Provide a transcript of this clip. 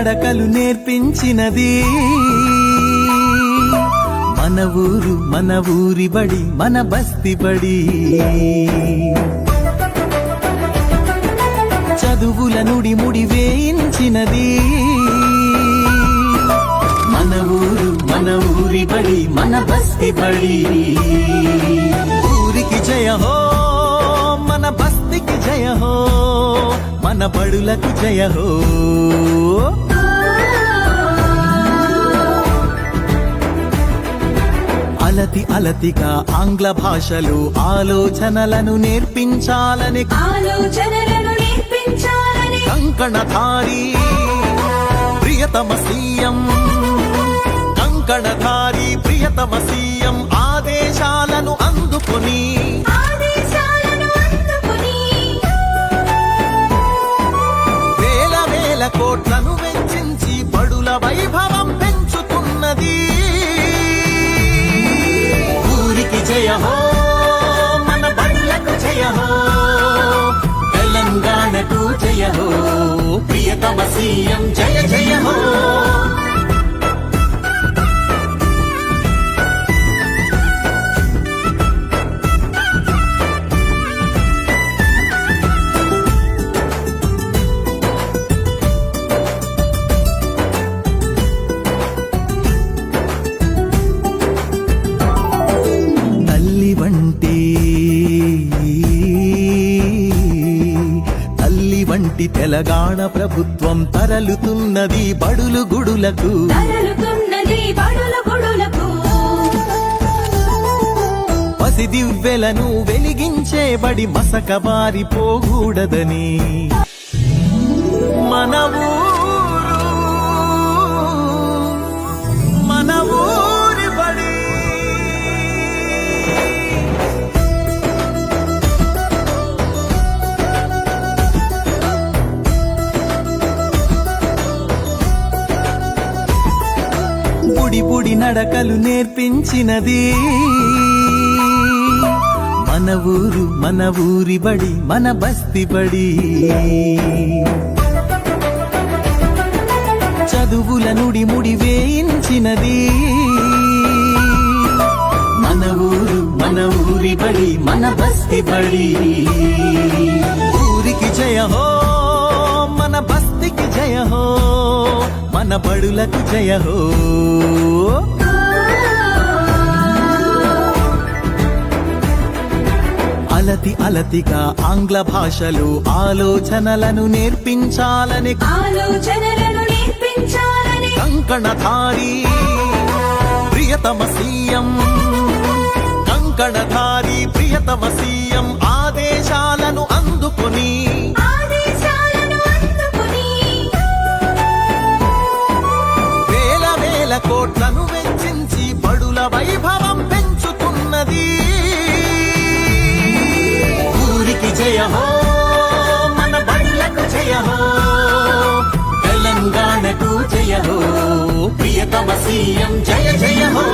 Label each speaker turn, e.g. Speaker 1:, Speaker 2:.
Speaker 1: నడకలు నేర్పించినది మన ఊరి బడి మన బస్తి బడి. చదువుల నుడి ముడి వేయించినది మన ఊరి బడి మన బస్తి బడి. ఊరికి జయ హో మన బస్తికి జయ హో మన బడులకు జయ హో. అలతిగా ఆంగ్ల భాషలో ఆలోచనలను నేర్పించాలని కంకణధారి ప్రియతమ సీఎం ఆదేశాలను అందుకొని వేల కోట్లను వెచ్చించి బడుల వైభవం పెంచుతున్నది. ఊరికి జయ హో మన బడులకు జయ హో తెలంగాణకు జయ హో ప్రియతమ సీఎం జయ జయ హో. తల్లి వంటి తెలంగాణ ప్రభుత్వం తరలుతున్నది బడులు గుడులకు. పసిదివ్వెలను వెలిగించే బడి మసక బారిపోకూడదని మన ఊరి బడి. బుడి నడకలు నేర్పించినది మన ఊరి బడి మన బస్తి బడి. చదువుల నుడి ముడి వేయించినది మన ఊరి బడి మన బస్తి బడి. ఊరికి జయ హో మన బస్తికి జయ హో మన బడులకు జయ హో. అలతిగా ఆంగ్ల భాషలో ఆలోచనలను నేర్పించాలని కంకణధారి ప్రియతమ సీఎం ఆదేశాలను అందుకొని వేల కోట్లను వెచ్చించి బడుల వైభవం పెంచుతున్నది. ఊరికి జయ హో మన బడులకు జయ హో తెలంగాణకు జయ హో ప్రియతమ సీఎం జయ జయ హో.